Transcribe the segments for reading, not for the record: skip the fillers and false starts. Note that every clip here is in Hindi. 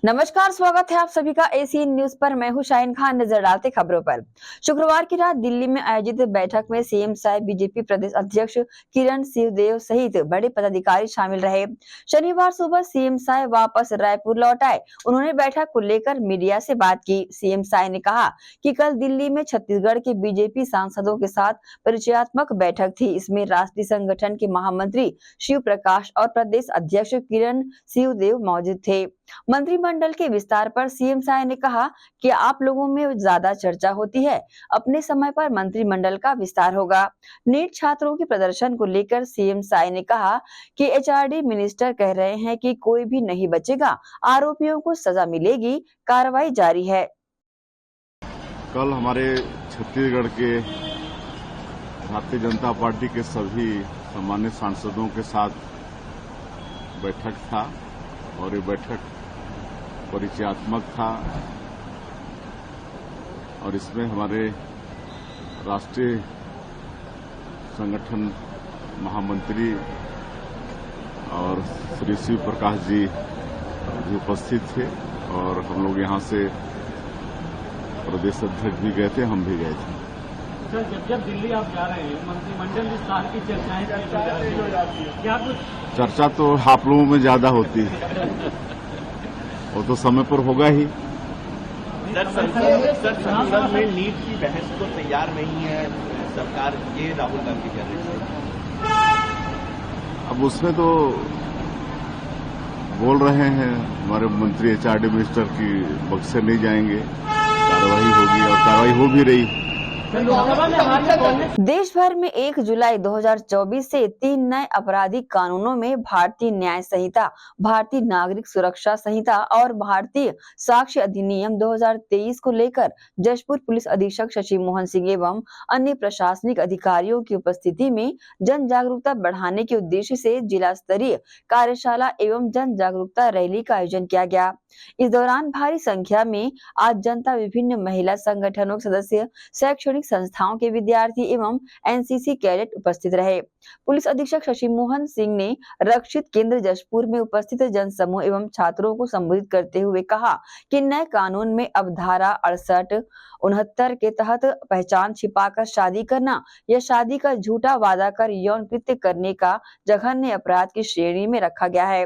नमस्कार, स्वागत है आप सभी का एसीएन न्यूज पर। मैं हूं शाहीन खान। नजर डालते खबरों पर। शुक्रवार की रात दिल्ली में आयोजित बैठक में सीएम साहब, बीजेपी प्रदेश अध्यक्ष किरण सिंहदेव सहित बड़े पदाधिकारी शामिल रहे। शनिवार सुबह सीएम साहब वापस रायपुर लौट आए। उन्होंने बैठक को लेकर मीडिया से बात की। सीएम साहब ने कहा कि कल दिल्ली में छत्तीसगढ़ के बीजेपी सांसदों के साथ परिचयात्मक बैठक थी। इसमें राष्ट्रीय संगठन के महामंत्री शिव प्रकाश और प्रदेश अध्यक्ष किरण सिंहदेव मौजूद थे। मंत्रिमंडल के विस्तार पर सीएम साहब ने कहा कि आप लोगों में ज्यादा चर्चा होती है, अपने समय पर मंत्रिमंडल का विस्तार होगा। नीट छात्रों के प्रदर्शन को लेकर सीएम साहब ने कहा कि एचआरडी मिनिस्टर कह रहे हैं कि कोई भी नहीं बचेगा, आरोपियों को सजा मिलेगी, कार्रवाई जारी है। कल हमारे छत्तीसगढ़ के भारतीय जनता पार्टी के सभी सम्मानित सांसदों के साथ बैठक था और ये बैठक परिचयात्मक था और इसमें हमारे राष्ट्रीय संगठन महामंत्री और श्री शिव प्रकाश जी भी उपस्थित थे और हम लोग यहाँ से प्रदेश अध्यक्ष भी गए थे, हम भी गए थे। सर, जब दिल्ली आप जा रहे हैं, मंत्रिमंडल विस्तार की चर्चाएं क्या कुछ चर्चा तो आप लोगों में ज्यादा होती है, वो तो समय पर होगा ही। सर, संसद में नीट की बहस तो तैयार नहीं है सरकार, ये राहुल गांधी कह रहे हैं। अब उसमें तो बोल रहे हैं हमारे मंत्री एचआरडी मिनिस्टर की बक्से नहीं जाएंगे, कार्रवाई होगी और कार्रवाई हो भी रही। देश भर में 1 जुलाई 2024 से 3 नए आपराधिक कानूनों में भारतीय न्याय संहिता, भारतीय नागरिक सुरक्षा संहिता और भारतीय साक्ष्य अधिनियम 2023 को लेकर जशपुर पुलिस अधीक्षक शशि मोहन सिंह एवं अन्य प्रशासनिक अधिकारियों की उपस्थिति में जन जागरूकता बढ़ाने के उद्देश्य से जिला स्तरीय कार्यशाला एवं जन जागरूकता रैली का आयोजन किया गया। इस दौरान भारी संख्या में आज जनता, विभिन्न महिला संगठनों के सदस्य, शैक्षणिक संस्थाओं के विद्यार्थी एवं एनसीसी कैडेट उपस्थित रहे। पुलिस अधीक्षक शशि मोहन सिंह ने रक्षित केंद्र जशपुर में उपस्थित जन समूह एवं छात्रों को संबोधित करते हुए कहा कि नए कानून में अब धारा 68-69 के तहत पहचान छिपाकर शादी करना या शादी का झूठा वादा कर यौन कृत्य करने का जघन्य अपराध की श्रेणी में रखा गया है।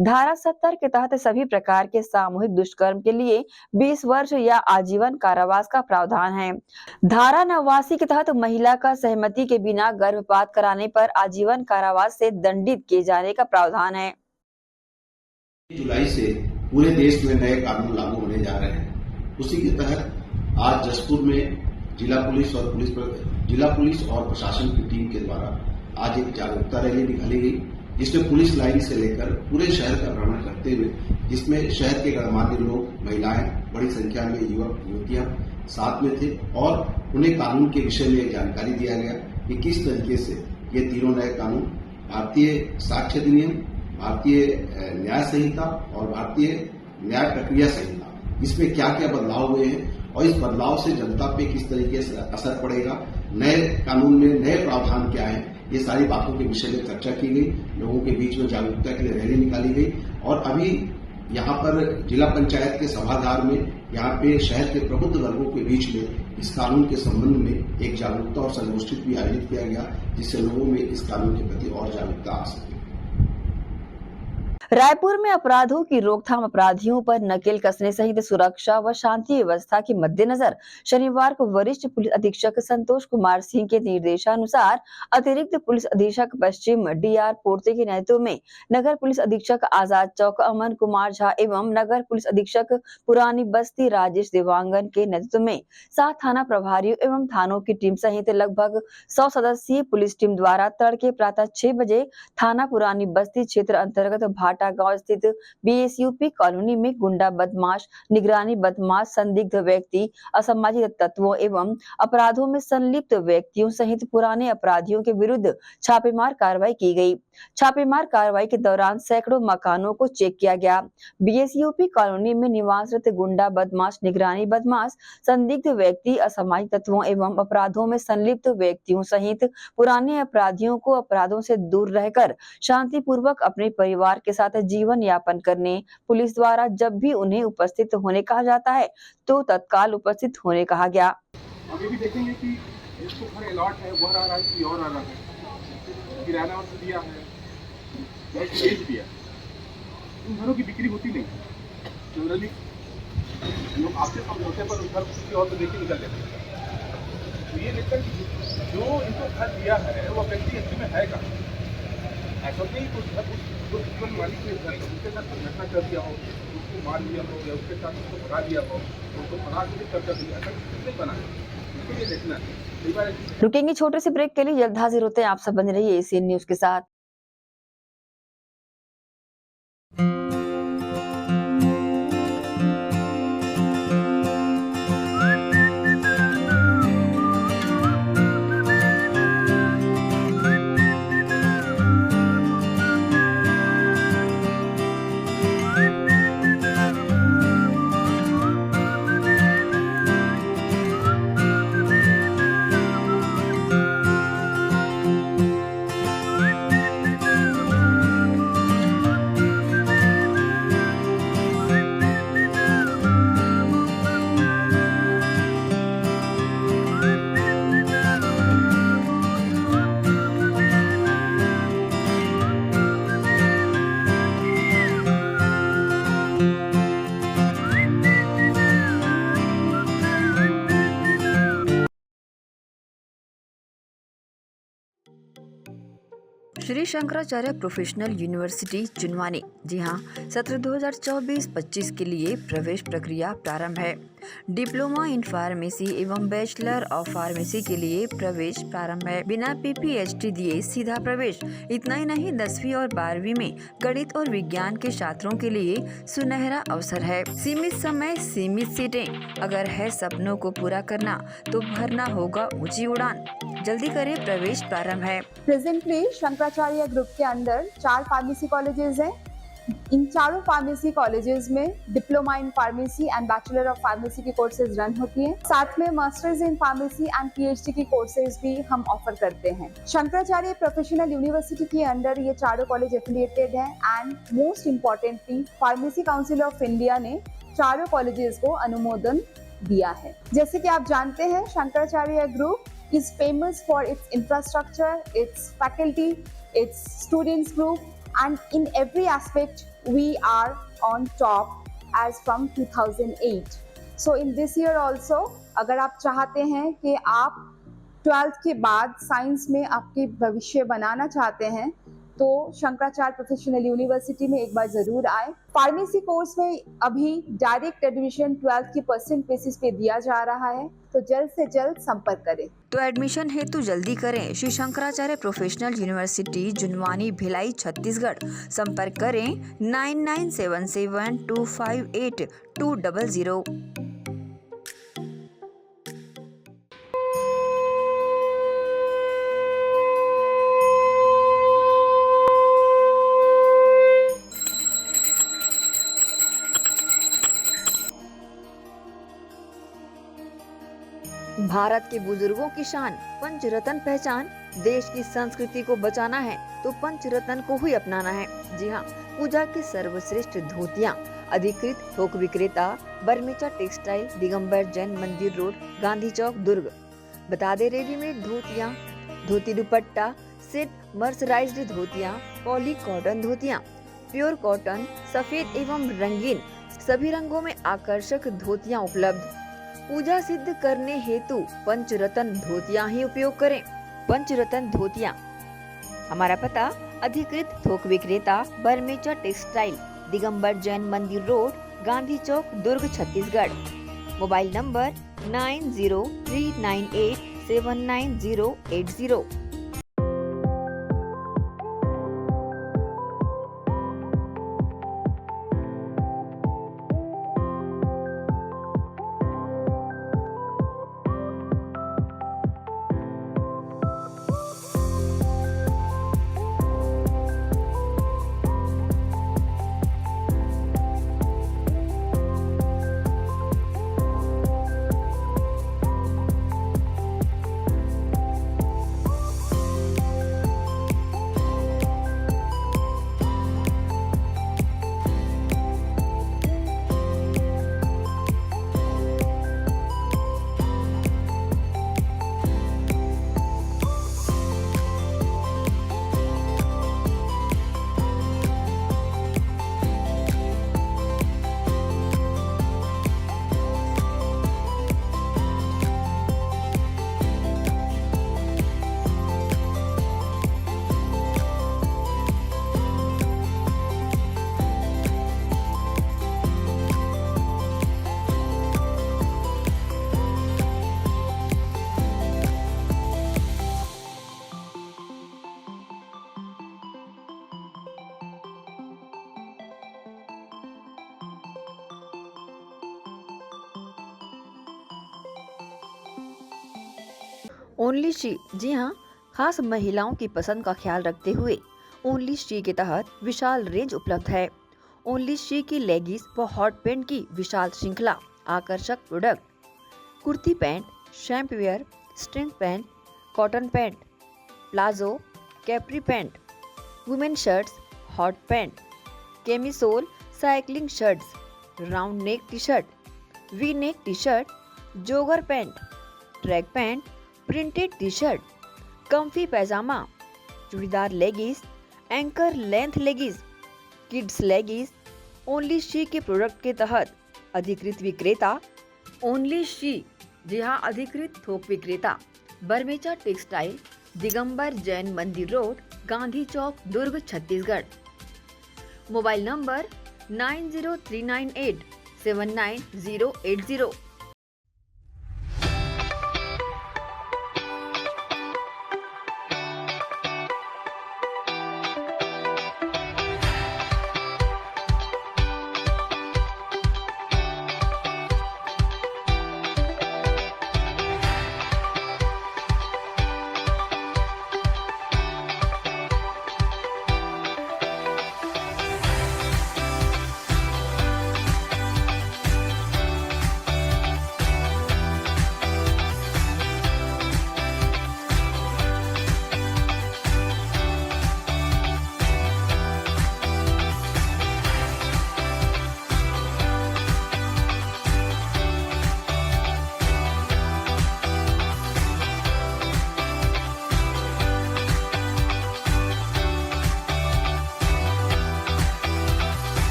धारा 70 के तहत सभी प्रकार के सामूहिक दुष्कर्म के लिए 20 वर्ष या आजीवन कारावास का प्रावधान है। धारा 89 के तहत महिला का सहमति के बिना गर्भपात कराने पर आजीवन कारावास से दंडित किए जाने का प्रावधान है। जुलाई से पूरे देश में नए कानून लागू होने जा रहे हैं। उसी के तहत आज जशपुर में जिला पुलिस और प्रशासन की टीम के द्वारा आज एक जागरूकता रैली निकाली गई, जिसमें पुलिस लाइन से लेकर पूरे शहर का भ्रमण करते हुए, जिसमें शहर के गणमान्य लोग, महिलाएं, बड़ी संख्या में युवक युवतियां साथ में थे और उन्हें कानून के विषय में जानकारी दिया गया कि किस तरीके से ये तीनों नए कानून, भारतीय साक्ष्य अधिनियम, भारतीय न्याय संहिता और भारतीय न्याय प्रक्रिया संहिता, इसमें क्या क्या बदलाव हुए हैं और इस बदलाव से जनता पे किस तरीके से असर पड़ेगा, नए कानून में नए प्रावधान क्या है, ये सारी बातों के विषय में चर्चा की गई। लोगों के बीच में जागरूकता के लिए रैली निकाली गई और अभी यहाँ पर जिला पंचायत के सभागार में यहाँ पे शहर के प्रबुद्ध वर्गों के बीच में इस कानून के संबंध में एक जागरूकता और संगोष्ठी भी आयोजित किया गया, जिससे लोगों में इस कानून के प्रति और जागरूकता आ सके। रायपुर में अपराधों की रोकथाम, अपराधियों पर नकेल कसने सहित सुरक्षा व शांति व्यवस्था के मद्देनजर शनिवार को वरिष्ठ पुलिस अधीक्षक संतोष कुमार सिंह के निर्देशानुसार अतिरिक्त पुलिस अधीक्षक पश्चिम DR पोर्ते के नेतृत्व में नगर पुलिस अधीक्षक आजाद चौक अमन कुमार झा एवं नगर पुलिस अधीक्षक पुरानी बस्ती राजेश देवांगन के नेतृत्व में 7 थाना प्रभारियों एवं थानों की टीम सहित लगभग 100 सदस्यीय पुलिस टीम द्वारा तड़के प्रातः 6 बजे थाना पुरानी बस्ती क्षेत्र अंतर्गत भाटा गांव स्थित BSUP कॉलोनी में गुंडा बदमाश, निगरानी बदमाश, संदिग्ध व्यक्ति, असामाजिक तत्वों एवं अपराधों में संलिप्त व्यक्तियों सहित पुराने अपराधियों के विरुद्ध छापेमार कार्रवाई की गई। छापेमार कार्रवाई के दौरान सैकड़ों मकानों को चेक किया गया। BSUP कॉलोनी में निवासरत गुंडा बदमाश, निगरानी बदमाश, संदिग्ध व्यक्ति, असामाजिक तत्वों एवं अपराधों में संलिप्त व्यक्तियों सहित पुराने अपराधियों को अपराधों से दूर रहकर शांतिपूर्वक अपने परिवार के साथ साथ जीवन यापन करने। पुलिस द्वारा जब भी उन्हें उपस्थित होने कहा जाता है तो तत्काल उपस्थित होने कहा गया। अभी भी देखेंगे कि जिसको घर अलॉट है वह रह रहा है कि और आ रहा है, किराना और दिया है, बेच दिया, इन घरों की बिक्री होती नहीं। जनरली लोग आपसे समझौते पर उस घर किसी और को लेके निकल जाते हैं। तो ये देखकर जो इनको घर दिया है वो व्यक्ति एक्चुअली में है का ऐसा नहीं कुछ घर उस जीवन मालिक के घर उसके साथ घटना कर दिया हो, उसको मार दिया हो या उसके साथ उसको भगा दिया हो, उसको भगा के कब्जा दिया, ऐसा नहीं बना है। इसको ये देखना है। कई बार रुकेंगे छोटे से ब्रेक के लिए, जल्द हाजिर होते हैं। आप सब बने रहिए एसीएन न्यूज के साथ। श्री शंकराचार्य प्रोफेशनल यूनिवर्सिटी जुनवानी, जी हाँ, सत्र 2024-25 के लिए प्रवेश प्रक्रिया प्रारंभ है। डिप्लोमा इन फार्मेसी एवं बैचलर ऑफ फार्मेसी के लिए प्रवेश प्रारंभ है। बिना PPHD दिए सीधा प्रवेश। इतना ही नहीं, 10वीं और 12वीं में गणित और विज्ञान के छात्रों के लिए सुनहरा अवसर है। सीमित समय, सीमित सीटें। अगर है सपनों को पूरा करना तो भरना होगा ऊंची उड़ान। जल्दी करें, प्रवेश प्रारंभ है। प्रेजेंटली शंकराचार्य ग्रुप के अंदर 4 फार्मेसी कॉलेजेस हैं। इन चारों फार्मेसी कॉलेजेस में diploma in pharmacy and bachelor of pharmacy की कोर्सेज रन होती हैं। साथ में masters in pharmacy and PhD की कोर्सेज भी हम ऑफर करते हैं। शंकराचार्य प्रोफेशनल यूनिवर्सिटी के अंदर ये चारों कॉलेज एफिलिएटेड हैं and most importantly pharmacy council of India ने चारों कॉलेजेस को अनुमोदन दिया है। जैसे कि आप जानते हैं, Shankaracharya group is famous for its infrastructure, its faculty, its students group, and in every aspect we are on top as from 2008. So in this year also, अगर आप चाहते हैं कि आप 12th के बाद साइंस में आपके भविष्य बनाना चाहते हैं तो शंकराचार्य प्रोफेशनल यूनिवर्सिटी में एक बार जरूर आए। फार्मेसी कोर्स में अभी डायरेक्ट एडमिशन 12th की % बेसिस पे दिया जा रहा है, तो जल्द से जल्द संपर्क करें। तो एडमिशन हेतु जल्दी करें। Shri Shankaracharya professional university Junwani, Bhilai, Chhattisgarh. संपर्क करें 9977258200। भारत के बुजुर्गों की शान, पंचरत्न पहचान। देश की संस्कृति को बचाना है तो पंचरत्न को ही अपनाना है। जी हाँ, पूजा की सर्वश्रेष्ठ धोतियाँ। अधिकृत थोक विक्रेता बरमेचा टेक्सटाइल, दिगंबर जैन मंदिर रोड, गांधी चौक, दुर्ग। बता दे, रेडीमेड धोतियाँ, धोती दुपट्टा सेट, मर्सराइज्ड धोतियाँ, पॉली कॉटन धोतियाँ, प्योर कॉटन, सफेद एवं रंगीन सभी रंगों में आकर्षक धोतियाँ उपलब्ध। पूजा सिद्ध करने हेतु पंचरत्न धोतियाँ ही उपयोग करें। पंचरत्न धोतियाँ। हमारा पता, अधिकृत थोक विक्रेता Barmecha textile, Digambar Jain Mandir road, Gandhi Chowk, Durg, Chhattisgarh. Mobile number 9039879080। Only she, जी हाँ, खास महिलाओं की पसंद का ख्याल रखते हुए ओनली शी के तहत विशाल रेंज उपलब्ध है। ओनली शी की लेगिस व हॉट पैंट की विशाल श्रृंखला, आकर्षक product, kurti pant, shapewear, string pant, cotton pant, palazzo, capri pant, women shirts, hot pant, camisole, cycling shirts, round neck T shirt, V neck T shirt, jogger pant, track pant, printed T shirt, comfy pyjama, churidar leggings, ankle length leggings, kids leggings. Only she के प्रोडक्ट के तहत अधिकृत विक्रेता ओनली शी, जी हाँ, अधिकृत थोक विक्रेता Barmecha textile, Digambar Jain Mandir road, Gandhi Chowk, Durg, Chhattisgarh. Mobile number 9039879080।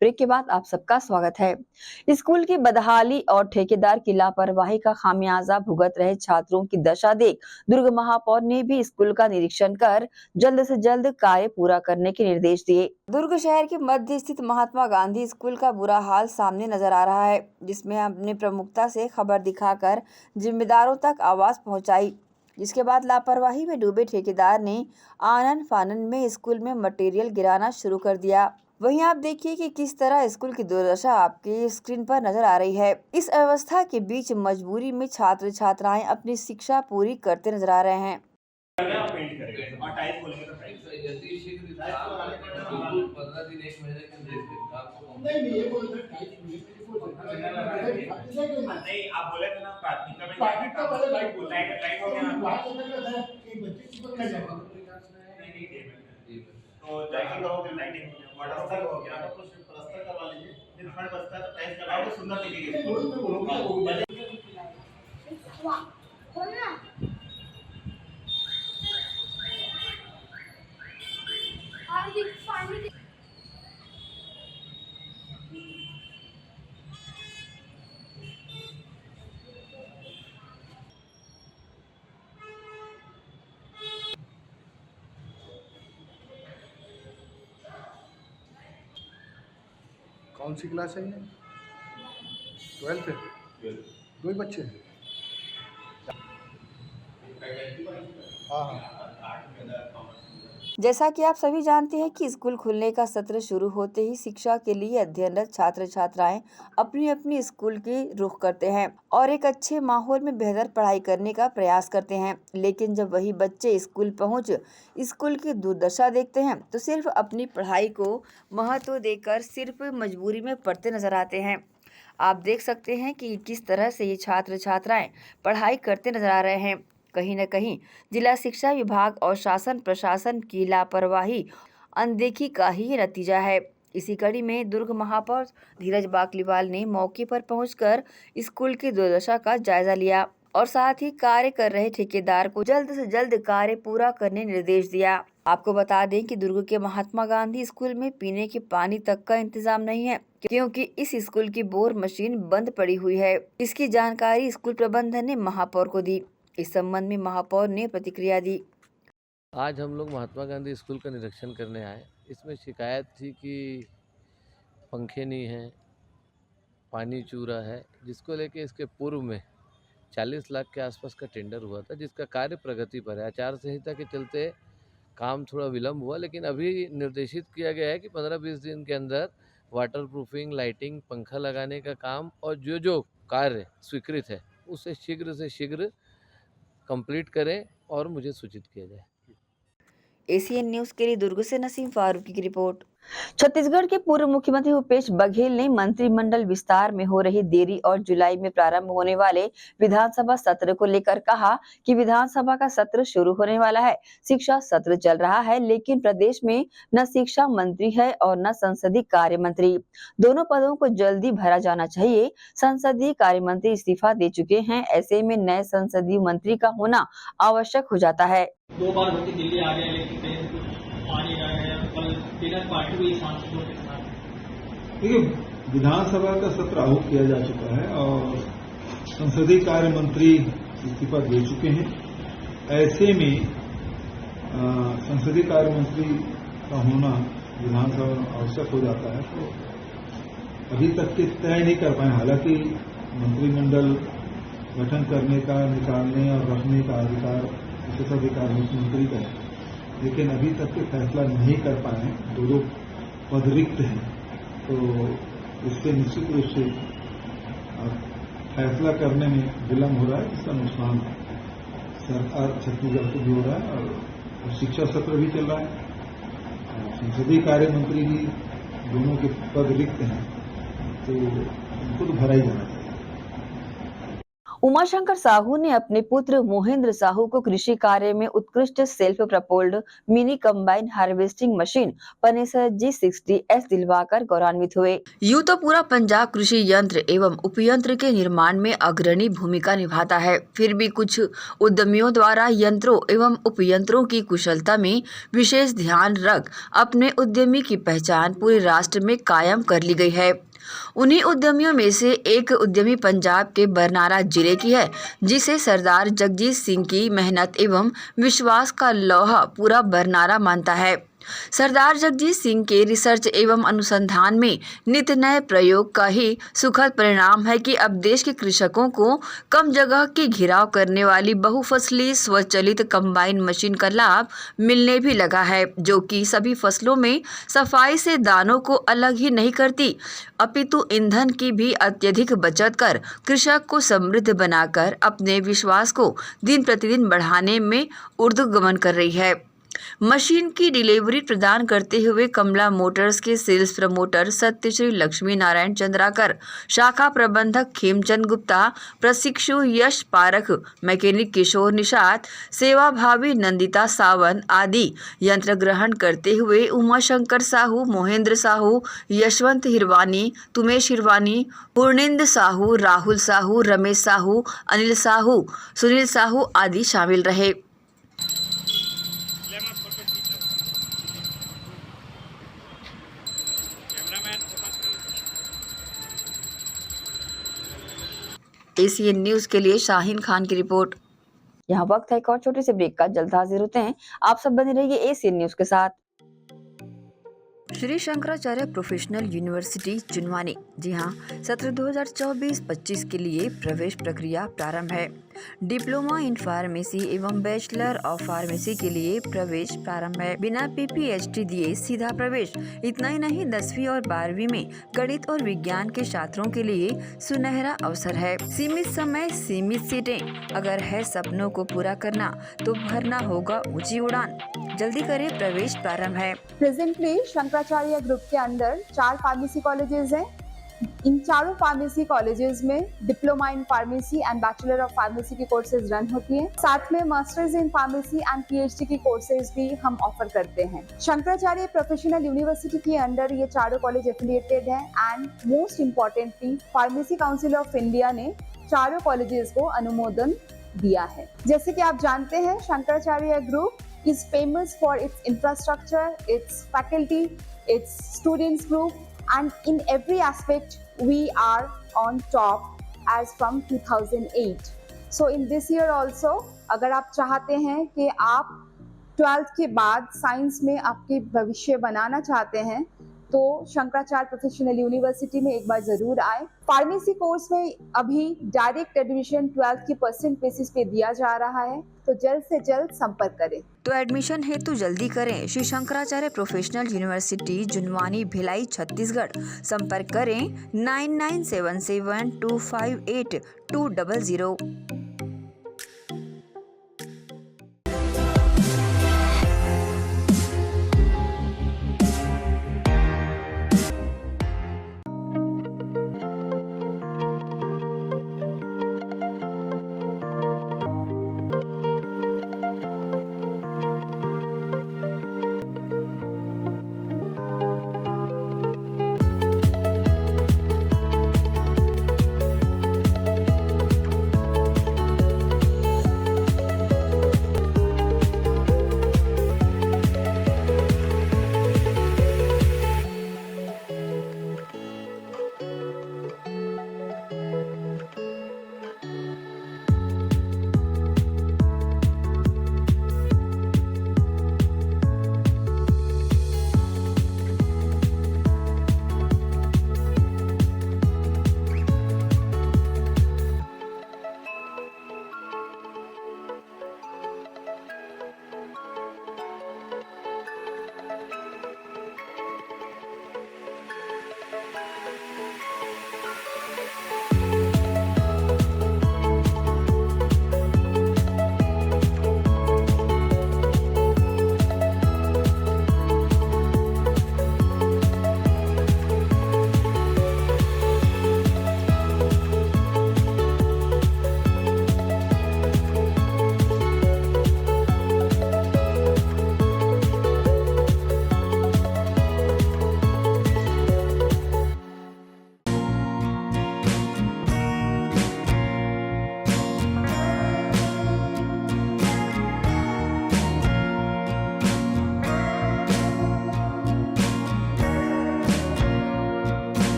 Break के बाद आप सबका स्वागत है। स्कूल की बदहाली और ठेकेदार की लापरवाही का खामियाजा भुगत रहे छात्रों की दशा देख दुर्ग महापौर ने भी स्कूल का निरीक्षण कर जल्द से जल्द कार्य पूरा करने के निर्देश दिए। दुर्ग शहर के मध्य स्थित महात्मा गांधी स्कूल का बुरा हाल सामने नजर आ रहा है, जिसमें हमने प्रमुखता से खबर दिखाकर जिम्मेदारों तक आवाज पहुँचाई, जिसके बाद लापरवाही में डूबे ठेकेदार ने आनन फानन में स्कूल में मटेरियल गिराना शुरू कर दिया। वहीं आप देखिए कि किस तरह स्कूल की दुर्दशा आपके स्क्रीन पर नजर आ रही है। इस अवस्था के बीच मजबूरी में छात्र छात्राएं अपनी शिक्षा पूरी करते नजर आ रहे हैं। आप बोले थे ना प्राथमिकता में लाइट हो गया तो जाइए करोगे लाइटिंग वाटर हो गया तो कुछ प्लास्टर करवा लीजिए, फिर फंड बचता है तो टाइल्स लगाओगे, सुंदर दिखेगी। कौन सी क्लास है ये? 12th है। दो ही बच्चे हैं। हाँ। जैसा कि आप सभी जानते हैं कि स्कूल खुलने का सत्र शुरू होते ही शिक्षा के लिए अध्ययनरत छात्र छात्राएं अपनी अपनी स्कूल की रुख करते हैं और एक अच्छे माहौल में बेहतर पढ़ाई करने का प्रयास करते हैं। लेकिन जब वही बच्चे स्कूल पहुंच स्कूल की दुर्दशा देखते हैं तो सिर्फ अपनी पढ़ाई को महत्व देकर सिर्फ मजबूरी में पढ़ते नजर आते हैं। आप देख सकते हैं कि किस तरह से ये छात्र छात्राएं पढ़ाई करते नजर आ रहे हैं। कहीं न कहीं जिला शिक्षा विभाग और शासन प्रशासन की लापरवाही अनदेखी का ही नतीजा है। इसी कड़ी में दुर्ग महापौर धीरज बाकलीवाल ने मौके पर पहुंचकर स्कूल की दुर्दशा का जायजा लिया और साथ ही कार्य कर रहे ठेकेदार को जल्द से जल्द कार्य पूरा करने निर्देश दिया। आपको बता दें कि दुर्ग के महात्मा गांधी स्कूल में पीने के पानी तक का इंतजाम नहीं है क्योंकि इस स्कूल की बोर मशीन बंद पड़ी हुई है। इसकी जानकारी स्कूल प्रबंधन ने महापौर को दी। इस संबंध में महापौर ने प्रतिक्रिया दी। आज हम लोग महात्मा गांधी स्कूल का निरीक्षण करने आए। इसमें शिकायत थी कि पंखे नहीं हैं, पानी चूरा है, जिसको लेके इसके पूर्व में 40 लाख के आसपास का टेंडर हुआ था, जिसका कार्य प्रगति पर है। आचार संहिता के चलते काम थोड़ा विलम्ब हुआ, लेकिन अभी निर्देशित किया गया है कि 15-20 दिन के अंदर वाटर प्रूफिंग, लाइटिंग, पंखा लगाने का काम और जो कार्य स्वीकृत है उसे शीघ्र से शीघ्र कंप्लीट करें और मुझे सूचित किया जाए। एसीएन न्यूज के लिए दुर्ग से नसीम फारूकी की रिपोर्ट। छत्तीसगढ़ के पूर्व मुख्यमंत्री भूपेश बघेल ने मंत्रिमंडल विस्तार में हो रही देरी और जुलाई में प्रारंभ होने वाले विधानसभा सत्र को लेकर कहा कि विधानसभा का सत्र शुरू होने वाला है, शिक्षा सत्र चल रहा है, लेकिन प्रदेश में न शिक्षा मंत्री है और न संसदीय कार्य मंत्री। दोनों पदों को जल्दी भरा जाना चाहिए। संसदीय कार्य मंत्री इस्तीफा दे चुके हैं, ऐसे में नए संसदीय मंत्री का होना आवश्यक हो जाता है। 2 बार होके दिल्ली आ गए, लेकिन कहीं कुछ आ नहीं रहा है। कल पीनट पार्टी हुई सांसदों के साथ। देखिए, विधानसभा का सत्र आहूत किया जा चुका है और संसदीय कार्य मंत्री इस्तीफा दे चुके हैं। ऐसे में संसदीय कार्य मंत्री का होना विधानसभा में आवश्यक हो जाता है। तो अभी तक के तय नहीं कर पाए। हालांकि मंत्रिमंडल गठन करने का, निकालने और रखने का अधिकार विशेषाधिकार मुख्यमंत्री का है, लेकिन अभी तक के फैसला नहीं कर पाए। 2 पद रिक्त हैं, तो इससे निश्चित रूप से फैसला करने में विलम्ब हो रहा है। इसका नुकसान सरकार छत्तीसगढ़ को भी हो रहा है और शिक्षा सत्र भी चल रहा है। संसदीय कार्य मंत्री भी दोनों के पद रिक्त हैं, तो उनको तो भरा ही जाना चाहिए। उमाशंकर साहू ने अपने पुत्र मोहेंद्र साहू को कृषि कार्य में उत्कृष्ट self propelled mini combine harvesting machine Panesar G60S दिलवाकर गौरवान्वित हुए। यूं तो पूरा पंजाब कृषि यंत्र एवं उपयंत्र के निर्माण में अग्रणी भूमिका निभाता है, फिर भी कुछ उद्यमियों द्वारा यंत्रों एवं उपयंत्रों की कुशलता में विशेष ध्यान रख अपने उद्यमी की पहचान पूरे राष्ट्र में कायम कर ली गई है। उन्हीं उद्यमियों में से एक उद्यमी पंजाब के बरनाला जिले की है, जिसे सरदार जगजीत सिंह की मेहनत एवं विश्वास का लोहा पूरा बरनाला मानता है। सरदार जगजीत सिंह के रिसर्च एवं अनुसंधान में नित नए प्रयोग का ही सुखद परिणाम है कि अब देश के कृषकों को कम जगह की घिराव करने वाली बहुफसली स्वचालित कंबाइन मशीन का लाभ मिलने भी लगा है, जो कि सभी फसलों में सफाई से दानों को अलग ही नहीं करती, अपितु ईंधन की भी अत्यधिक बचत कर कृषक को समृद्ध बनाकर अपने विश्वास को दिन प्रतिदिन बढ़ाने में ऊर्ध्वगमन कर रही है। मशीन की डिलीवरी प्रदान करते हुए कमला मोटर्स के सेल्स प्रमोटर सत्यश्री लक्ष्मी नारायण चंद्राकर, शाखा प्रबंधक खेमचंद गुप्ता, प्रशिक्षु यश पारख, मैकेनिक किशोर निषाद, सेवा भावी नंदिता सावंत आदि यंत्र ग्रहण करते हुए उमाशंकर साहू, मोहेंद्र साहू, यशवंत हिरवानी, तुमेश हिरवानी, पूर्णिंद साहू, राहुल साहू, रमेश साहू, अनिल साहू, सुनील साहू आदि शामिल रहे। एसीएन न्यूज के लिए शाहीन खान की रिपोर्ट। यहाँ वक्त है एक और छोटे से ब्रेक का, जल्द हाजिर होते हैं। आप सब बने रहिए एसीएन न्यूज के साथ। श्री शंकराचार्य प्रोफेशनल यूनिवर्सिटी जुनवानी, जी हाँ, सत्र 2024-25 के लिए प्रवेश प्रक्रिया प्रारंभ है। डिप्लोमा इन फार्मेसी एवं बैचलर ऑफ फार्मेसी के लिए प्रवेश प्रारंभ है। बिना PPHD दिए सीधा प्रवेश। इतना ही नहीं, 10वीं और 12वीं में गणित और विज्ञान के छात्रों के लिए सुनहरा अवसर है। सीमित समय, सीमित सीटें। अगर है सपनों को पूरा करना तो भरना होगा ऊंची उड़ान। जल्दी करें, प्रवेश प्रारंभ है। प्रेजेंटली शंकराचार्य ग्रुप के अंदर 4 फार्मेसी कॉलेजेस हैं। इन चारों फार्मेसी कॉलेजेस में diploma in pharmacy and bachelor of pharmacy की कोर्सेज रन होती हैं। साथ में masters in pharmacy and PhD की कोर्सेज भी हम ऑफर करते हैं। शंकराचार्य प्रोफेशनल यूनिवर्सिटी के अंडर ये चारों कॉलेज एफिलिएटेड हैं and most importantly pharmacy council of India ने चारों कॉलेजेस को अनुमोदन दिया है। जैसे कि आप जानते हैं, Shankaracharya group is famous for its infrastructure, its faculty, its students group, and in every aspect we are on top as from 2008. So in this year also, अगर आप चाहते हैं कि आप 12th के बाद साइंस में आपके भविष्य बनाना चाहते हैं तो शंकराचार्य प्रोफेशनल यूनिवर्सिटी में एक बार जरूर आए। फार्मेसी कोर्स में अभी डायरेक्ट एडमिशन 12th की % बेसिस पे दिया जा रहा है, तो जल्द से जल्द संपर्क करें। तो एडमिशन हेतु जल्दी करें। Shri Shankaracharya professional university Junwani, Bhilai, Chhattisgarh. संपर्क करें 9977258200।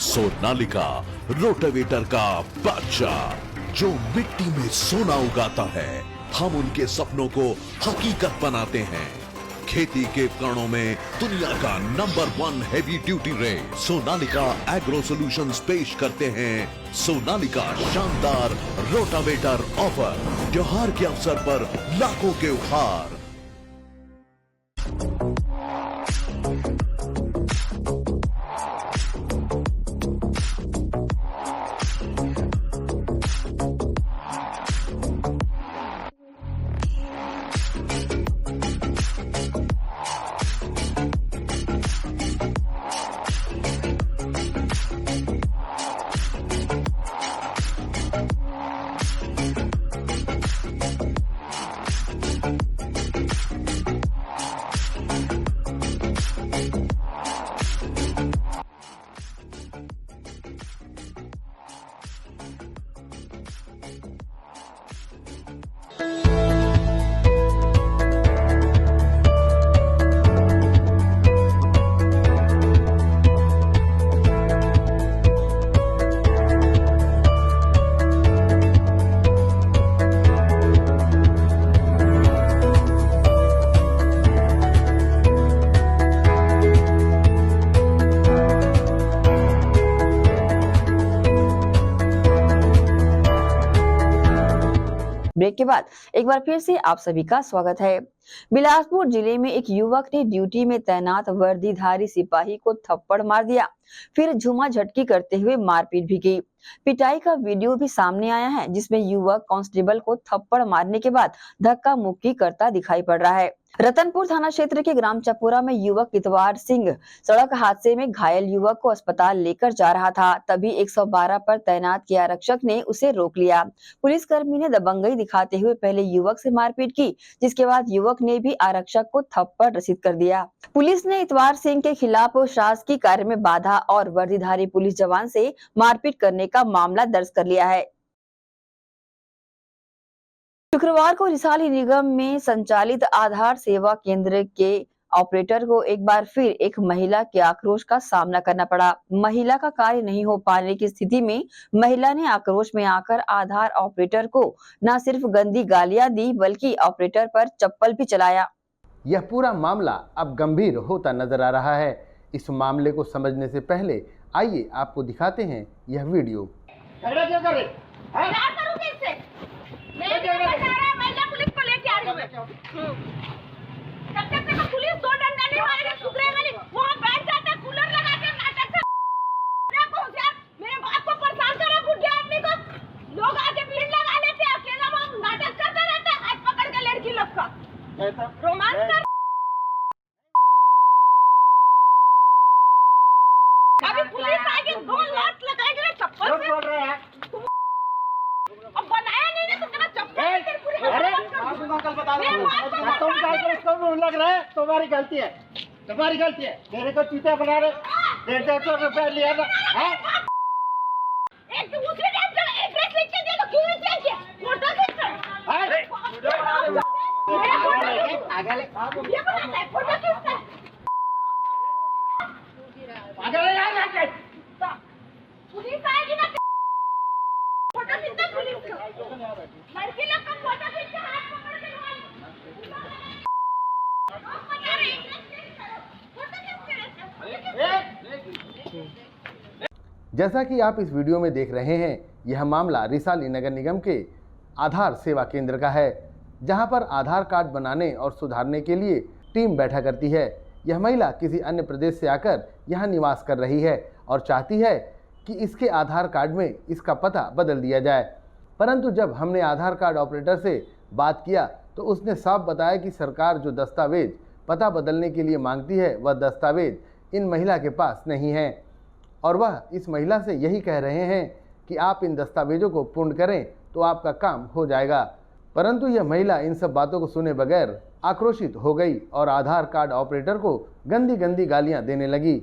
सोनालिका रोटावेटर का बादशाह जो मिट्टी में सोना उगाता है। हम उनके सपनों को हकीकत बनाते हैं। खेती के उपकरणों में दुनिया का number 1 heavy duty rate Sonalika agro solutions पेश करते हैं सोनालिका शानदार रोटावेटर ऑफर। त्योहार के अवसर पर लाखों के उपहार। ब्रेक के बाद एक बार फिर से आप सभी का स्वागत है। बिलासपुर जिले में एक युवक ने ड्यूटी में तैनात वर्दीधारी सिपाही को थप्पड़ मार दिया, फिर झूमा झटकी करते हुए मारपीट भी की। पिटाई का वीडियो भी सामने आया है, जिसमें युवक कांस्टेबल को थप्पड़ मारने के बाद धक्का मुक्की करता दिखाई पड़ रहा है। रतनपुर थाना क्षेत्र के ग्राम चपुरा में युवक इतवार सिंह सड़क हादसे में घायल युवक को अस्पताल लेकर जा रहा था, तभी 112 पर तैनात के आरक्षक ने उसे रोक लिया। पुलिसकर्मी ने दबंगई दिखाते हुए पहले युवक से मारपीट की, जिसके बाद युवक ने भी आरक्षक को थप्पड़ रसीद कर दिया। पुलिस ने इतवार सिंह के खिलाफ शासकीय कार्य में बाधा और वर्दीधारी पुलिस जवान से मारपीट करने का मामला दर्ज कर लिया है। शुक्रवार को रिसाली निगम में संचालित आधार सेवा केंद्र के ऑपरेटर को एक बार फिर एक महिला के आक्रोश का सामना करना पड़ा। महिला का कार्य नहीं हो पाने की स्थिति में महिला ने आक्रोश में आकर आधार ऑपरेटर को न सिर्फ गंदी गालियां दी, बल्कि ऑपरेटर पर चप्पल भी चलाया। यह पूरा मामला अब गंभीर होता नजर आ रहा है। इस मामले को समझने से पहले आइए आपको दिखाते हैं यह वीडियो। महिला पुलिस को लेके आ रही हूँ। जब तक पुलिस दो डंडा नहीं मारेगी सुधरेगा नहीं। वहाँ बैठ जाता कूलर लगा के नाटक कर मेरे बाप को परेशान करा, बुढ़े आदमी को लोग आके भीड़ लगा लेते हैं, अकेला वो नाटक करता रहता है, हाथ पकड़ के लड़की लोग का रोमांस कर। अभी पुलिस आके 2 लात लगाएगी ना चप्पल से। अब बनाया नहीं ना तो तेरा चप्पल फिर पूरी कल बता दो तुम इसको लग रहा है, तुम्हारी गलती है, तुम्हारी गलती है। मेरे को चूतिया बना रहे, 150 रुपए लिया ना। एक दूसरे टाइम का एड्रेस लिख के दे तो क्यों नहीं चाहिए? फोटो खींच आगे ये बताता है फोटो खींचता है। पुलिस आएगी ना फोटो खींचता पुलिस लड़की लोग का फोटो खींच के हाथ पकड़ के जैसा कि आप इस वीडियो में देख रहे हैं, यह मामला रिसाली नगर निगम के आधार सेवा केंद्र का है, जहां पर आधार कार्ड बनाने और सुधारने के लिए टीम बैठा करती है। यह महिला किसी अन्य प्रदेश से आकर यहां निवास कर रही है और चाहती है कि इसके आधार कार्ड में इसका पता बदल दिया जाए। परंतु जब हमने आधार कार्ड ऑपरेटर से बात किया तो उसने साफ बताया कि सरकार जो दस्तावेज पता बदलने के लिए मांगती है, वह दस्तावेज इन महिला के पास नहीं है और वह इस महिला से यही कह रहे हैं कि आप इन दस्तावेजों को पूर्ण करें तो आपका काम हो जाएगा। परंतु यह महिला इन सब बातों को सुने बगैर आक्रोशित हो गई और आधार कार्ड ऑपरेटर को गंदी गंदी गालियां देने लगी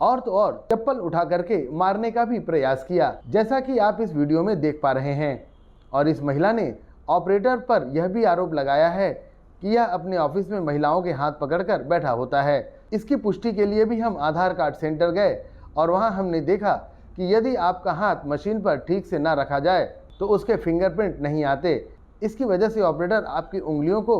और तो और चप्पल उठा करके मारने का भी प्रयास किया, जैसा कि आप इस वीडियो में देख पा रहे हैं। और इस महिला ने ऑपरेटर पर यह भी आरोप लगाया है कि यह अपने ऑफिस में महिलाओं के हाथ पकड़कर बैठा होता है। इसकी पुष्टि के लिए भी हम आधार कार्ड सेंटर गए और वहां हमने देखा कि यदि आपका हाथ मशीन पर ठीक से ना रखा जाए तो उसके फिंगरप्रिंट नहीं आते। इसकी वजह से ऑपरेटर आपकी उंगलियों को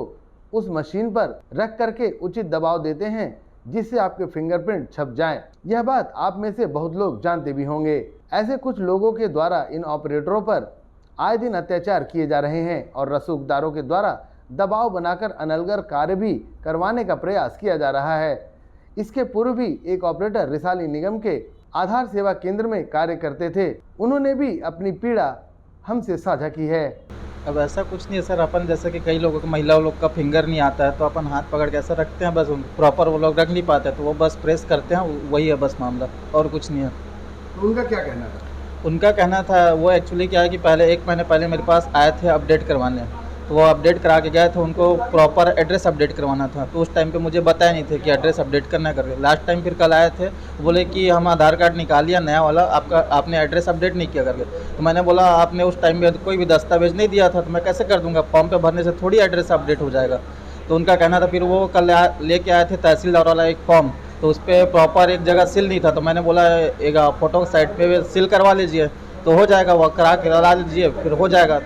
उस मशीन पर रख करके उचित दबाव देते हैं जिससे आपके फिंगरप्रिंट छप जाएं। यह बात आप में से बहुत लोग जानते भी होंगे। ऐसे कुछ लोगों के द्वारा इन ऑपरेटरों पर आए दिन अत्याचार किए जा रहे हैं और रसूखदारों के द्वारा दबाव बनाकर अनलगर कार्य भी करवाने का प्रयास किया जा रहा है। इसके पूर्व भी एक ऑपरेटर रिसाली निगम के आधार सेवा केंद्र में कार्य करते थे, उन्होंने भी अपनी पीड़ा हमसे साझा की है। अब ऐसा कुछ नहीं है सर, अपन जैसे कि कई लोगों को महिला लोग का फिंगर नहीं आता है तो अपन हाथ पकड़ के ऐसा रखते हैं, बस प्रॉपर वो लोग रख नहीं पाते तो वो बस प्रेस करते हैं, वही है बस मामला, और कुछ नहीं है। तो उनका क्या कहना था? उनका कहना था वो एक्चुअली क्या है कि पहले 1 महीने पहले मेरे पास आए थे अपडेट करवाने, तो वो अपडेट करा के गए थे, उनको प्रॉपर एड्रेस अपडेट करवाना था तो उस टाइम पे मुझे बताया नहीं थे कि एड्रेस अपडेट करना करके। लास्ट टाइम फिर कल आए थे, बोले कि हम आधार कार्ड निकाल लिया नया वाला, आपने एड्रेस अपडेट नहीं किया करके। तो मैंने बोला आपने उस टाइम में कोई भी दस्तावेज नहीं दिया था तो मैं कैसे कर दूंगा, फॉर्म पे भरने से थोड़ी एड्रेस अपडेट हो जाएगा। तो उनका कहना था, फिर वो कल लेके आए थे तहसीलदार वाला एक फॉर्म, तो उस पर प्रॉपर एक जगह सील नहीं था, तो मैंने बोला एक फोटो साइड पे सील करवा लीजिए तो हो जाएगा, वो करा लीजिए फिर हो जाएगा।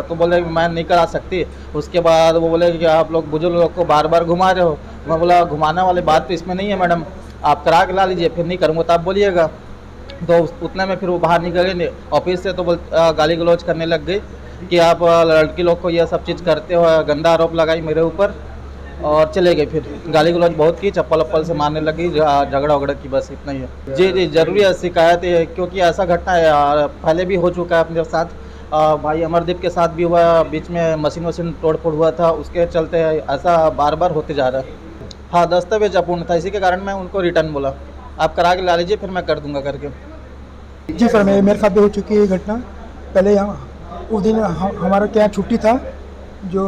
तो बोले मैं नहीं करा सकती। उसके बाद वो बोले कि आप लोग बुजुर्ग लोग को बार बार घुमा रहे हो। मैं बोला घुमाने वाली बात तो इसमें नहीं है मैडम, आप करा के ला लीजिए, फिर नहीं करूँगा तो आप बोलिएगा। तो उतने में फिर वो बाहर निकल गए ऑफिस से, तो गाली गलौज करने लग गई। कि आप लड़की लोग को यह सब चीज़ करते हो, गंदा आरोप लगाई मेरे ऊपर और चले गए। फिर गाली गलौज बहुत की, चप्पल वप्पल से मारने लगी, झगड़ा वगड़ा की, बस इतना ही है। जी ज़रूरी है शिकायत है, क्योंकि ऐसा घटना है पहले भी हो चुका है अपने साथ। भाई अमरदीप के साथ भी हुआ, बीच में मशीन वशीन तोड़ फोड़ हुआ था, उसके चलते ऐसा बार बार होते जा रहा है। हाँ, दस्तावेज अपूर्ण था, इसी के कारण मैं उनको रिटर्न बोला, आप करा के ला लीजिए, फिर मैं कर दूंगा करके। जी सर, मेरे साथ भी हो चुकी है घटना। पहले उस दिन हमारा क्या छुट्टी था, जो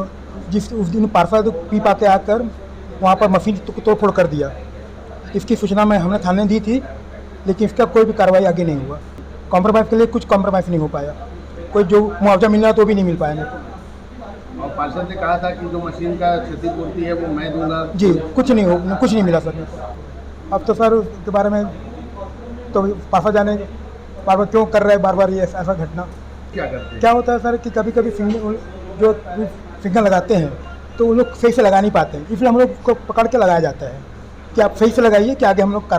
उस दिन पार्सल पी पाते आकर वहाँ पर मशीन तोड़ फोड़ कर दिया। इसकी सूचना हमने थाने दी थी, लेकिन इसका कोई भी कार्रवाई आगे नहीं हुआ। कॉम्प्रोमाइज़ के लिए कुछ कॉम्प्रोमाइज़ नहीं हो पाया, कोई जो मुआवजा मिलना तो भी नहीं मिल पाया मेरे को। और पार्षद ने कहा था कि जो मशीन का क्षतिपूर्ति है वो मैं दूंगा। जी, कुछ नहीं मिला सर मेरे को। अब तो सर उसके बारे में तो पार्षद जाने बार बार क्यों कर रहे हैं, बार बार ये ऐसा घटना क्या करते हैं? क्या होता है सर कि कभी कभी जो सिग्नल लगाते हैं तो वो लोग सही से लगा नहीं पाते हैं, इसलिए हम लोग को पकड़ के लगाया जाता है कि आप सही से लगाइए कि आगे हम लोग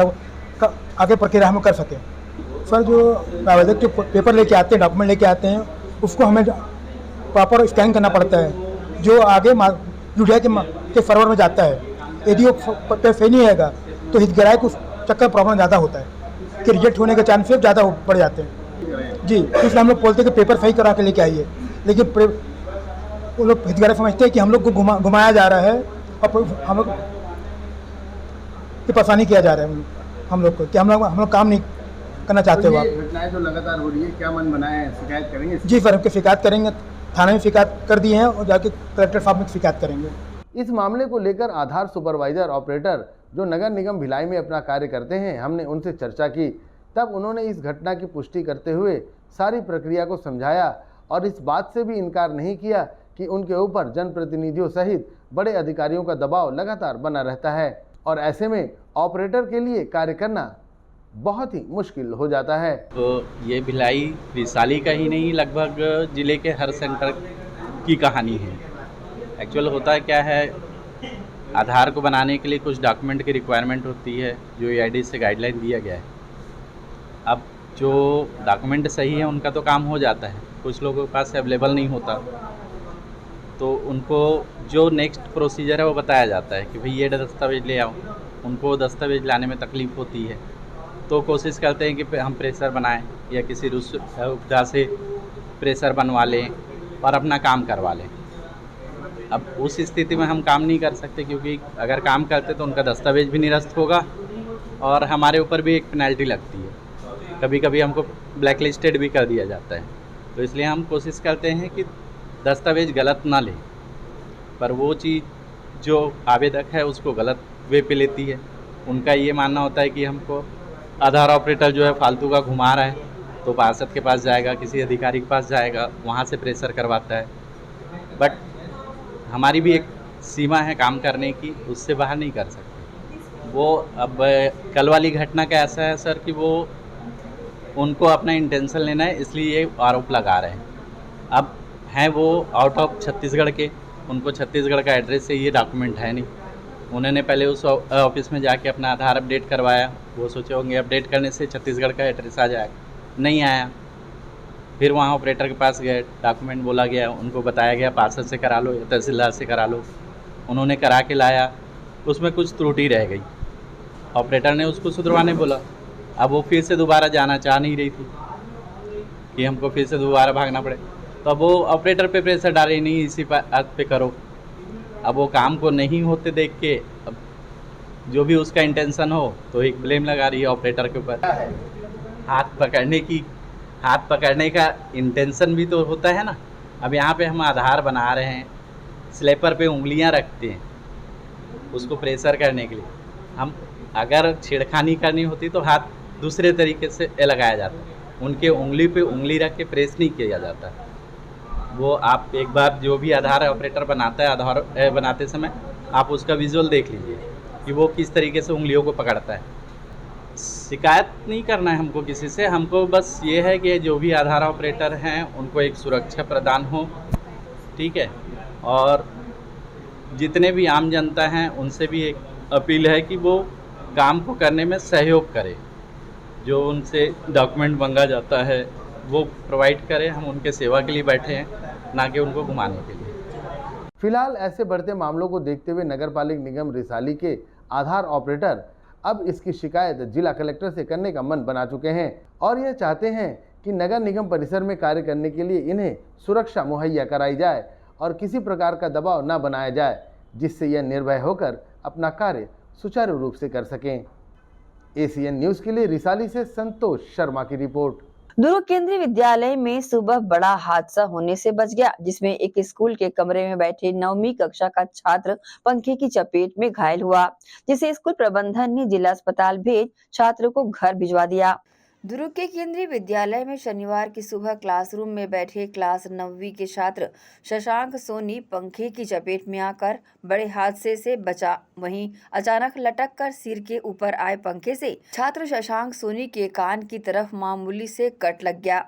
आगे प्रक्रिया हम कर सकें। सर, जो आवेदक जो पेपर लेके आते हैं, डॉक्यूमेंट लेके आते हैं, उसको हमें प्रॉपर स्कैन करना पड़ता है, जो आगे यूडिया के सर्वर में जाता है। यदि वो पेपर सही नहीं रहेगा तो हितग्राही को चक्कर प्रॉब्लम ज़्यादा होता है कि रिजेक्ट होने के चांसेस ज़्यादा बढ़ जाते हैं। जी, इसलिए हम लोग बोलते हैं कि पेपर सही करा के लेके आइए, लेकिन वो लोग हितग्राही समझते हैं कि हम लोग को घुमाया जा रहा है और हम लोग की परेशानी किया जा रहा है हम लोग को, कि हम लोग काम नहीं करना चाहते हो। आप घटनाएं जो लगातार हो रही है, क्या मन बनाए हैं, शिकायत करेंगे? जी सर, हमको शिकायत करेंगे, थाने में शिकायत कर दिए हैं और जाके कलेक्टर साहब में शिकायत करेंगे। इस मामले को लेकर आधार सुपरवाइजर ऑपरेटर जो नगर निगम भिलाई में अपना कार्य करते हैं, हमने उनसे चर्चा की। तब उन्होंने इस घटना की पुष्टि करते हुए सारी प्रक्रिया को समझाया और इस बात से भी इनकार नहीं किया कि उनके ऊपर जनप्रतिनिधियों सहित बड़े अधिकारियों का दबाव लगातार बना रहता है और ऐसे में ऑपरेटर के लिए कार्य करना बहुत ही मुश्किल हो जाता है। तो ये भिलाई वैशाली का ही नहीं, लगभग ज़िले के हर सेंटर की कहानी है। एक्चुअल होता क्या है, आधार को बनाने के लिए कुछ डॉक्यूमेंट की रिक्वायरमेंट होती है, जो EID से गाइडलाइन दिया गया है। अब जो डॉक्यूमेंट सही है उनका तो काम हो जाता है, कुछ लोगों के पास अवेलेबल नहीं होता, तो उनको जो नेक्स्ट प्रोसीजर है वो बताया जाता है कि भाई ये दस्तावेज ले आओ। उनको दस्तावेज लाने में तकलीफ़ होती है, तो कोशिश करते हैं कि हम प्रेशर बनाएं या किसी उपजा से प्रेशर बनवा लें और अपना काम करवा लें। अब उस स्थिति में हम काम नहीं कर सकते, क्योंकि अगर काम करते तो उनका दस्तावेज भी निरस्त होगा और हमारे ऊपर भी एक पेनल्टी लगती है। कभी कभी हमको ब्लैक लिस्टेड भी कर दिया जाता है। तो इसलिए हम कोशिश करते हैं कि दस्तावेज गलत ना लें, पर वो चीज़ जो आवेदक है उसको गलत वे पे लेती है। उनका ये मानना होता है कि हमको आधार ऑपरेटर जो है फालतू का घुमा रहा है, तो पार्षद के पास जाएगा, किसी अधिकारी के पास जाएगा, वहाँ से प्रेशर करवाता है। बट हमारी भी एक सीमा है काम करने की, उससे बाहर नहीं कर सकते। वो अब कल वाली घटना का ऐसा है सर कि वो उनको अपना इंटेंशन लेना है, इसलिए ये आरोप लगा रहे हैं। अब हैं वो आउट ऑफ छत्तीसगढ़ के, उनको छत्तीसगढ़ का एड्रेस से ये डॉक्यूमेंट है नहीं। उन्होंने पहले उस ऑफिस में जाके अपना आधार अपडेट करवाया, वो सोचे होंगे अपडेट करने से छत्तीसगढ़ का एड्रेस आ जाएगा, नहीं आया। फिर वहाँ ऑपरेटर के पास गए, डॉक्यूमेंट बोला गया, उनको बताया गया पार्षद से करा लो या तहसीलदार से करा लो। उन्होंने करा के लाया, उसमें कुछ त्रुटि रह गई, ऑपरेटर ने उसको सुधरवाने बोला। अब वो फिर से दोबारा जाना चाह नहीं रही थी कि हमको फिर से दोबारा भागना पड़े, तो अब वो ऑपरेटर पे प्रेशर डाले, नहीं इसी बात पे करो। अब वो काम को नहीं होते देख के अब जो भी उसका इंटेंशन हो तो एक ब्लेम लगा रही है ऑपरेटर के ऊपर। हाथ पकड़ने का इंटेंशन भी तो होता है ना। अब यहाँ पे हम आधार बना रहे हैं, स्लेपर पे उंगलियाँ रखते हैं उसको प्रेशर करने के लिए। हम अगर छेड़खानी करनी होती तो हाथ दूसरे तरीके से लगाया जाता, उनके उंगली पे उंगली रख के प्रेस नहीं किया जाता। वो आप एक बार जो भी आधार ऑपरेटर बनाता है, आधार बनाते समय आप उसका विजुअल देख लीजिए कि वो किस तरीके से उंगलियों को पकड़ता है। शिकायत नहीं करना है हमको किसी से, हमको बस ये है कि जो भी आधार ऑपरेटर हैं उनको एक सुरक्षा प्रदान हो, ठीक है। और जितने भी आम जनता हैं उनसे भी एक अपील है कि वो काम को करने में सहयोग करें। जो उनसे डॉक्यूमेंट मांगा जाता है वो प्रोवाइड करें, हम उनके सेवा के लिए बैठे हैं, ना कि उनको घुमाने के लिए। फिलहाल ऐसे बढ़ते मामलों को देखते हुए नगर पालिक निगम रिसाली के आधार ऑपरेटर अब इसकी शिकायत जिला कलेक्टर से करने का मन बना चुके हैं और यह चाहते हैं कि नगर निगम परिसर में कार्य करने के लिए इन्हें सुरक्षा मुहैया कराई जाए और किसी प्रकार का दबाव न बनाया जाए, जिससे यह निर्भय होकर अपना कार्य सुचारू रूप से कर सकें। ACN न्यूज़ के लिए रिसाली से संतोष शर्मा की रिपोर्ट। दुर्ग केंद्रीय विद्यालय में सुबह बड़ा हादसा होने से बच गया, जिसमें एक स्कूल के कमरे में बैठे 9वीं कक्षा का छात्र पंखे की चपेट में घायल हुआ, जिसे स्कूल प्रबंधन ने जिला अस्पताल भेज छात्र को घर भिजवा दिया। दुर्ग के केंद्रीय विद्यालय में शनिवार की सुबह क्लासरूम में बैठे क्लास 9वीं के छात्र शशांक सोनी पंखे की चपेट में आकर बड़े हादसे से बचा। वहीं अचानक लटक कर सिर के ऊपर आए पंखे से छात्र शशांक सोनी के कान की तरफ मामूली से कट लग गया,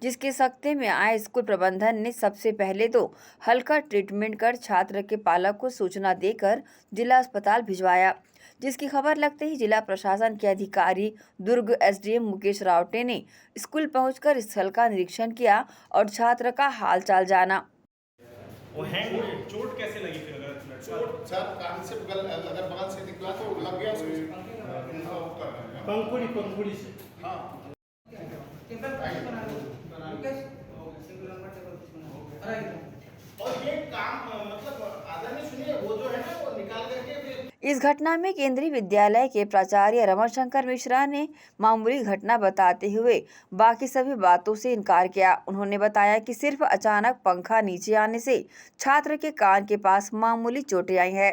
जिसके सख्ते में आए स्कूल प्रबंधन ने सबसे पहले तो हल्का ट्रीटमेंट कर छात्र के पालक को सूचना देकर जिला अस्पताल भिजवाया, जिसकी खबर लगते ही जिला प्रशासन के अधिकारी दुर्ग SDM मुकेश रावटे ने स्कूल पहुंचकर स्थल का निरीक्षण किया और छात्र का हालचाल जाना। वो हैंग हुए, चोट कैसे लगी फिर? अगर चोट सर कान से अगर बगल से निकला तो लग गया पंखुड़ी से। हाँ और ये काम मतलब आदमी सुनिए, वो जो है ना वो निकाल करके इस घटना में केंद्रीय विद्यालय के प्राचार्य रमन शंकर मिश्रा ने मामूली घटना बताते हुए बाकी सभी बातों से इनकार किया। उन्होंने बताया कि सिर्फ अचानक पंखा नीचे आने से छात्र के कान के पास मामूली चोटें आई है।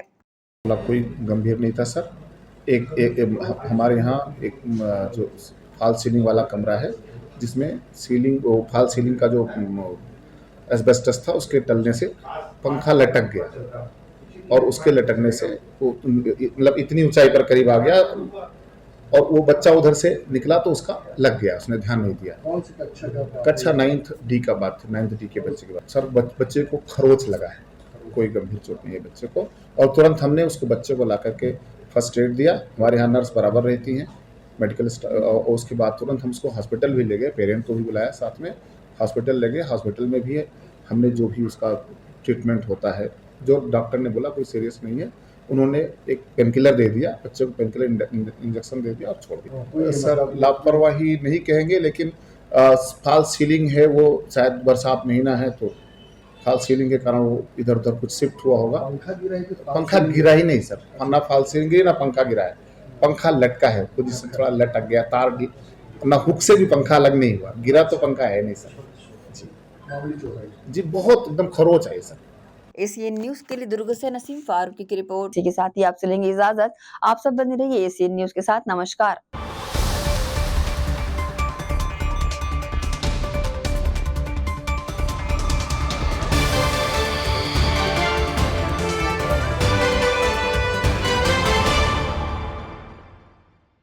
कोई गंभीर नहीं था सर। एक हमारे यहाँ एक जो फॉल सीलिंग वाला कमरा है, जिसमें फॉल सीलिंग का जो एस्बेस्टस था उसके टलने से पंखा लटक गया और उसके लटकने से वो मतलब इतनी ऊंचाई पर करीब आ गया और वो बच्चा उधर से निकला तो उसका लग गया, उसने ध्यान नहीं दिया। कौन सी कक्षा का? कक्षा 9th D का बात है, 9th D के बच्चे की बात। सर बच्चे को खरोच लगा है, कोई गंभीर चोट नहीं है बच्चे को, और तुरंत हमने उसको बच्चे को ला करके फर्स्ट एड दिया। हमारे यहाँ नर्स बराबर रहती हैं, मेडिकल स्टाफ, और उसके बाद तुरंत हम उसको हॉस्पिटल भी ले गए, पेरेंट को भी बुलाया साथ में, हॉस्पिटल ले गए। हॉस्पिटल में भी हमने जो भी उसका ट्रीटमेंट होता है, जो डॉक्टर ने बोला कोई सीरियस नहीं है, उन्होंने एक पेनकिलर दे दिया, बच्चे को पेनकिलर इंजेक्शन दे दिया और छोड़ दिया। सर लापरवाही नहीं कहेंगे, लेकिन फॉल सीलिंग है, वो शायद बरसात महीना है तो फॉल सीलिंग के कारण वो इधर उधर कुछ शिफ्ट हुआ होगा। पंखा गिरा ही नहीं सर, ना फॉल सीलिंग गिरी ना पंखा गिरा है, पंखा लटका है, पोजीशन थोड़ा लटक गया, तार ना हुक से भी पंखा अलग नहीं हुआ, गिरा तो पंखा है नहीं सर। जी बहुत एकदम खरोच है सर। ACN न्यूज के लिए दुर्ग से नसीम फारूकी की रिपोर्ट। इसी के साथ ही आपसे लेंगे इजाजत। आप सब बने रहिए ACN न्यूज के साथ। नमस्कार।